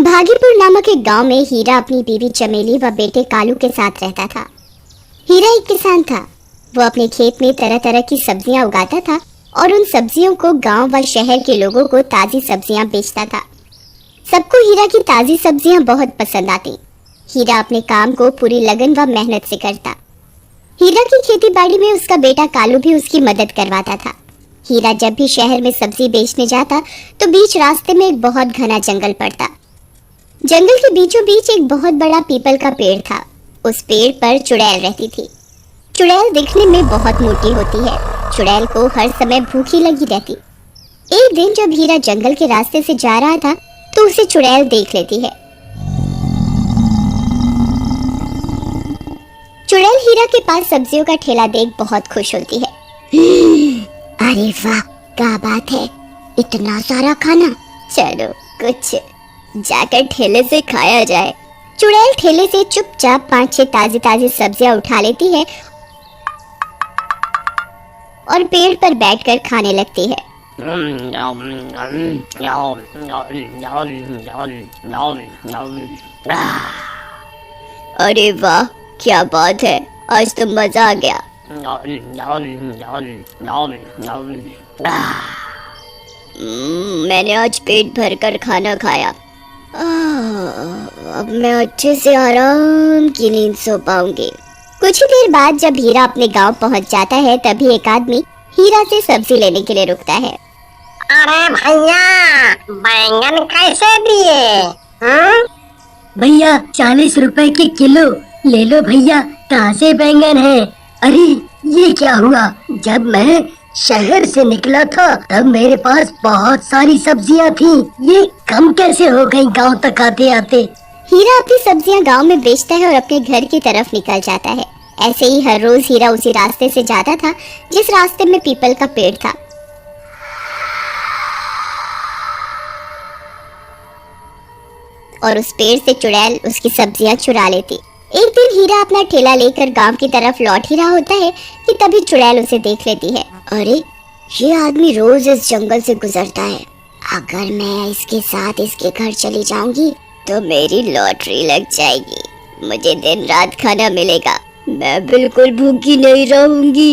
भागीपुर नामक एक गांव में हीरा अपनी बीवी चमेली व बेटे कालू के साथ रहता था। हीरा एक किसान था। वो अपने खेत में तरह तरह की सब्जियां उगाता था और उन सब्जियों को गांव व शहर के लोगों को ताजी सब्जियां बेचता था। सबको हीरा की ताजी सब्जियां बहुत पसंद आती। हीरा अपने काम को पूरी लगन व मेहनत से करता। हीरा की खेती बाड़ी में उसका बेटा कालू भी उसकी मदद करवाता था। हीरा जब भी शहर में सब्जी बेचने जाता तो बीच रास्ते में एक बहुत घना जंगल पड़ता। जंगल के बीचों बीच एक बहुत बड़ा पीपल का पेड़ था। उस पेड़ पर चुड़ैल रहती थी। चुड़ैल दिखने में बहुत मोटी होती है। चुड़ैल को हर समय भूखी लगी रहती। एक दिन जब हीरा जंगल के रास्ते से जा रहा था तो उसे चुड़ैल देख लेती है। चुड़ैल हीरा के पास सब्जियों का ठेला देख बहुत खुश होती है। अरे वाह, क्या बात है, इतना सारा खाना, चलो कुछ जाकर ठेले से खाया जाए। चुड़ैल ठेले से चुपचाप 5-6 ताजी ताजी सब्जियां उठा लेती है और पेड़ पर बैठकर खाने लगती है। अरे वाह, क्या बात है, आज तो मजा आ गया। मैंने आज पेट भरकर खाना खाया। अब मैं अच्छे से आराम की नींद सो पाऊंगी। कुछ ही देर बाद जब हीरा अपने गांव पहुंच जाता है तभी एक आदमी हीरा से सब्जी लेने के लिए रुकता है। अरे भैया, बैंगन कैसे दिए? भैया 40 रुपए के किलो ले लो भैया, ताजे बैंगन है। अरे ये क्या हुआ, जब मैं शहर से निकला था तब मेरे पास बहुत सारी सब्जियां थी, ये कम कैसे हो गई गांव तक आते आते। हीरा अपनी सब्जियां गांव में बेचता है और अपने घर की तरफ निकल जाता है। ऐसे ही हर रोज हीरा उसी रास्ते से जाता था जिस रास्ते में पीपल का पेड़ था। और उस पेड़ से चुड़ैल उसकी सब्जियां चुरा लेती। एक दिन हीरा अपना ठेला लेकर गांव की तरफ लौट ही रहा होता है कि तभी चुड़ैल उसे देख लेती है। अरे, ये आदमी रोज इस जंगल से गुजरता है, अगर मैं इसके साथ इसके घर चली जाऊंगी तो मेरी लॉटरी लग जाएगी, मुझे दिन रात खाना मिलेगा, मैं बिल्कुल भूखी नहीं रहूंगी।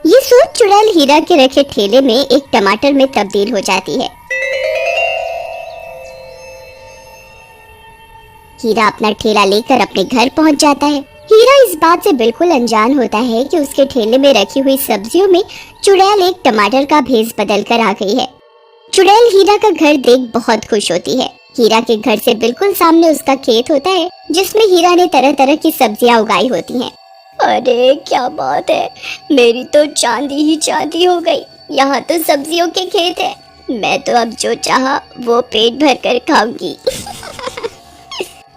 ये सोच चुड़ैल हीरा के रखे ठेले में एक टमाटर में तब्दील हो जाती है। हीरा अपना ठेला लेकर अपने घर पहुंच जाता है। हीरा इस बात से बिल्कुल अनजान होता है कि उसके ठेले में रखी हुई सब्जियों में चुड़ैल एक टमाटर का भेस बदल कर आ गई है। चुड़ैल हीरा का घर देख बहुत खुश होती है। हीरा के घर से बिल्कुल सामने उसका खेत होता है जिसमें हीरा ने तरह तरह की सब्जियां उगाई होती हैं। अरे क्या बात है, मेरी तो चांदी ही चांदी हो गई, यहाँ तो सब्जियों के खेत है, मैं तो अब जो चाहा वो पेट भर कर खाऊंगी।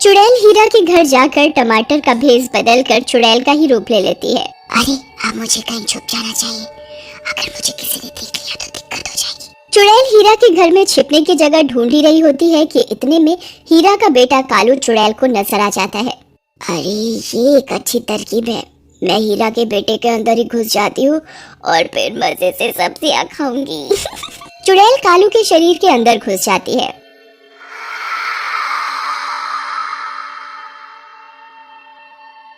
चुड़ैल हीरा के घर जाकर टमाटर का भेस बदल कर चुड़ैल का ही रूप ले लेती है। अरे, अब मुझे कहीं छुप जाना चाहिए, अगर मुझे किसी ने देख लिया तो दिक्कत हो जाएगी। चुड़ैल हीरा के घर में छिपने की जगह ढूंढ ही रही होती है कि इतने में हीरा का बेटा कालू चुड़ैल को नजर आ जाता है। अरे, ये एक अच्छी तरकीब है, मैं हीरा के बेटे के अंदर ही घुस जाती हूँ और फिर मजे से सब्जियां खाऊंगी। चुड़ैल कालू के शरीर के अंदर घुस जाती है।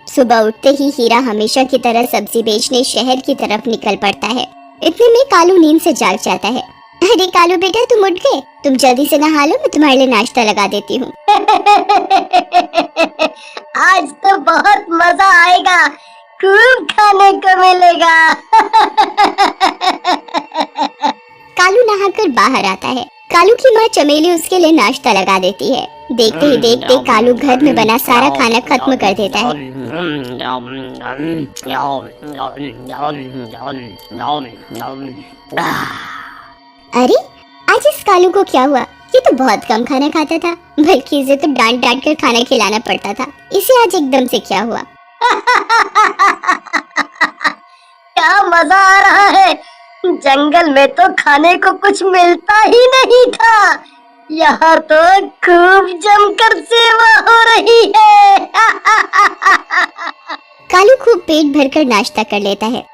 सुबह उठते ही हीरा हमेशा की तरह सब्जी बेचने शहर की तरफ निकल पड़ता है। इतने में कालू नींद से जाग जाता है। अरे कालू बेटा, तुम उठ गए, तुम जल्दी से नहा लो, मैं तुम्हारे लिए नाश्ता लगा देती हूँ। आज तो बहुत मजा आएगा, खूब खाने को मिलेगा। कालू नहाकर बाहर आता है। कालू की माँ चमेली उसके लिए नाश्ता लगा देती है। देखते ही देखते कालू घर में बना सारा खाना खत्म कर देता है। अरे, आज इस कालू को क्या हुआ, ये तो बहुत कम खाना खाता था, बल्कि इसे तो डांट डांट कर खाना खिलाना पड़ता था, इसे आज एकदम से क्या हुआ? क्या मजा आ रहा है, जंगल में तो खाने को कुछ मिलता ही नहीं था, यहाँ तो खूब जमकर सेवा हो रही है। कालू खूब पेट भरकर नाश्ता कर लेता है।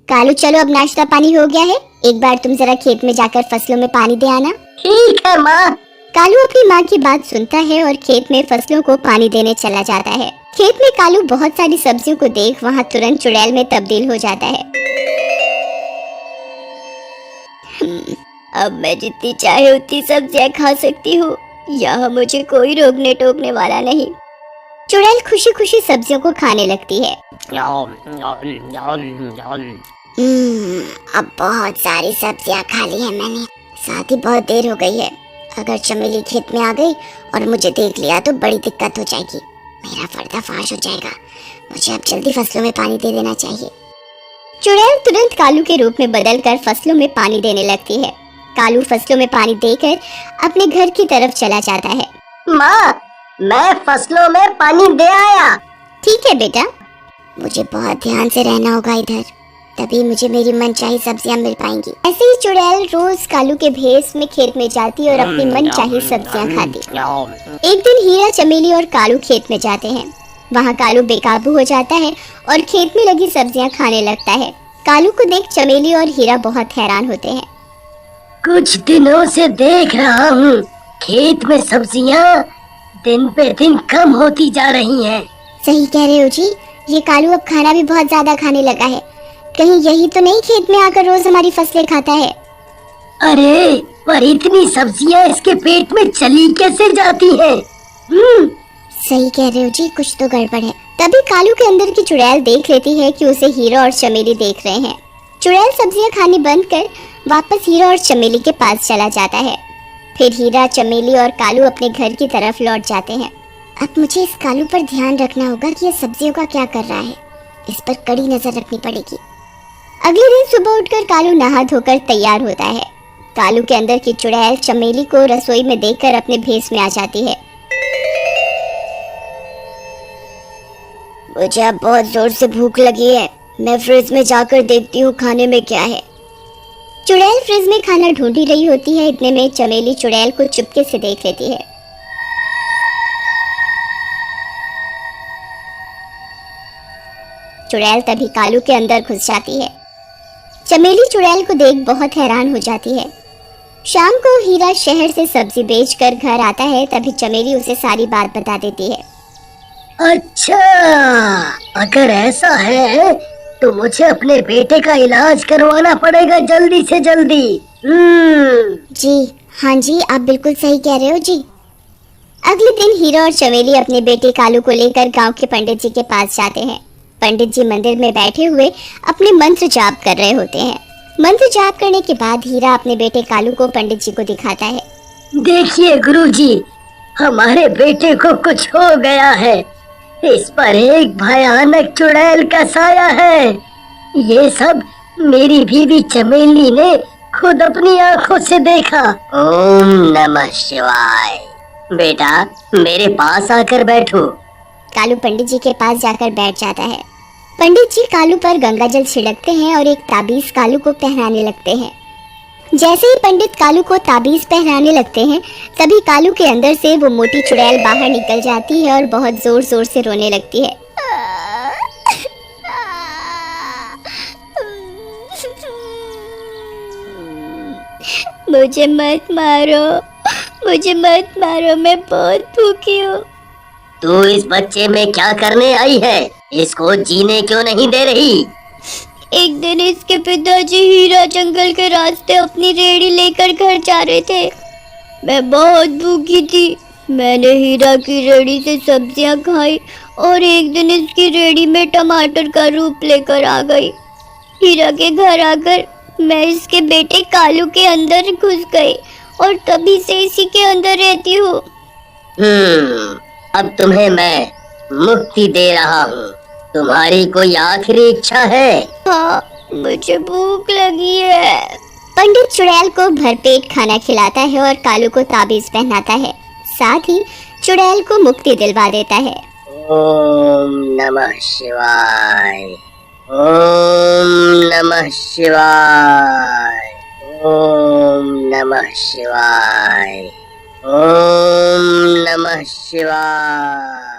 कालू चलो अब नाश्ता पानी हो गया है, एक बार तुम जरा खेत में जाकर फसलों में पानी दे आना। ठीक है माँ। कालू अपनी माँ की बात सुनता है और खेत में फसलों को पानी देने चला जाता है। खेत में कालू बहुत सारी सब्जियों को देख वहाँ तुरंत चुड़ैल में तब्दील हो जाता है। अब मैं जितनी चाहे उतनी सब्जियां खा सकती हूँ, यहाँ मुझे कोई रोकने टोकने वाला नहीं। चुड़ैल खुशी खुशी सब्जियों को खाने लगती है। अब बहुत सारी सब्जियां खा ली है मैंने, साथ ही बहुत देर हो गई है। अगर चमेली खेत में आ गई और मुझे देख लिया तो बड़ी दिक्कत हो जाएगी, मेरा पर्दाफाश हो जाएगा। मुझे अब जल्दी फसलों में पानी दे देना चाहिए। चुड़ैल तुरंत कालू के रूप में बदलकर फसलों में पानी देने लगती है। कालू फसलों में पानी देकर अपने घर की तरफ चला जाता है। माँ, मैं फसलों में पानी दे आया। ठीक है बेटा, मुझे बहुत ध्यान से रहना होगा इधर, तभी मुझे मेरी मनचाही सब्जियां मिल पाएंगी। ऐसे ही चुड़ैल रोज कालू के भेष में खेत में जाती और अपनी मनचाही सब्जियां खाती। एक दिन हीरा, चमेली और कालू खेत में जाते हैं। वहाँ कालू बेकाबू हो जाता है और खेत में लगी सब्जियां खाने लगता है। कालू को देख चमेली और हीरा बहुत हैरान होते हैं। कुछ दिनों से देख रहा हूँ खेत में सब्जियाँ दिन पे दिन कम होती जा रही हैं। सही कह रहे हो जी, ये कालू अब खाना भी बहुत ज्यादा खाने लगा है। कहीं यही तो नहीं खेत में आकर रोज हमारी फसलें खाता है। अरे पर इतनी सब्जियाँ इसके पेट में चली कैसे जाती हैं? सही कह रहे हो जी, कुछ तो गड़बड़ है। तभी कालू के अंदर की चुड़ैल देख लेती है कि उसे हीरा और चमेली देख रहे हैं। चुड़ैल सब्जियां खानी बंद कर वापस हीरा और चमेली के पास चला जाता है। फिर हीरा, चमेली और कालू अपने घर की तरफ लौट जाते हैं। अब मुझे इस कालू पर ध्यान रखना होगा कि ये सब्जियों का क्या कर रहा है, इस पर कड़ी नजर रखनी पड़ेगी। अगले दिन सुबह उठकर कालू नहा धोकर तैयार होता है। कालू के अंदर की चुड़ैल चमेली को रसोई में देखकर अपने भेष में आ जाती है। मुझे अब बहुत जोर से भूख लगी है, मैं फ्रिज में जाकर देखती हूँ खाने में क्या है। चुड़ैल फ्रिज में खाना ढूंढ ही रही होती है, इतने में चमेली चुड़ैल को चुपके से देख लेती है। चुड़ैल तभी कालू के अंदर घुस जाती है। चमेली चुड़ैल को देख बहुत हैरान हो जाती है। शाम को हीरा शहर से सब्जी बेचकर घर आता है, तभी चमेली उसे सारी बात बता देती है। अच्छा, अगर ऐसा है तो मुझे अपने बेटे का इलाज करवाना पड़ेगा जल्दी से जल्दी। जी हाँ जी, आप बिल्कुल सही कह रहे हो जी। अगले दिन हीरा और चमेली अपने बेटे कालू को लेकर गांव के पंडित जी के पास जाते हैं। पंडित जी मंदिर में बैठे हुए अपने मंत्र जाप कर रहे होते हैं। मंत्र जाप करने के बाद हीरा अपने बेटे कालू को पंडित जी को दिखाता है। देखिए गुरुजी, हमारे बेटे को कुछ हो गया है। इस पर एक भयानक चुड़ैल का साया है। ये सब मेरी बीवी चमेली ने खुद अपनी आंखों से देखा। ओम नमः शिवाय। बेटा मेरे पास आकर बैठो। कालू पंडित जी के पास जाकर बैठ जाता है। पंडित जी कालू पर गंगा जल छिड़कते हैं और एक ताबीज कालू को पहनाने लगते हैं। जैसे ही पंडित कालू को ताबीज पहनाने लगते हैं, तभी कालू के अंदर से वो मोटी चुड़ैल बाहर निकल जाती है और बहुत जोर जोर से रोने लगती है। मुझे मत मारो, मुझे मत मारो, मैं बहुत भूखी हूँ। तू इस बच्चे में क्या करने आई है? इसको जीने क्यों नहीं दे रही? एक दिन इसके पिताजी हीरा जंगल के रास्ते अपनी रेड़ी लेकर घर जा रहे थे। मैं बहुत भूखी थी। मैंने हीरा की रेड़ी से सब्जियां खाई और एक दिन इसकी रेड़ी में टमाटर का रूप लेकर आ गई। हीरा के घर आकर मैं इसके बेटे कालू के अंदर घुस गई और तभी से इसी के अंदर रहती हूँ। अब तुम्हें मैं मुक्ति दे रहा हूँ। तुम्हारी कोई आखिरी इच्छा है? हाँ, मुझे भूख लगी है। पंडित चुड़ैल को भरपेट खाना खिलाता है और कालू को ताबीज पहनाता है, साथ ही चुड़ैल को मुक्ति दिलवा देता है। ओम नमः शिवाय। ओम नमः शिवाय। ओम नमः शिवाय। ओम नमः शिवाय।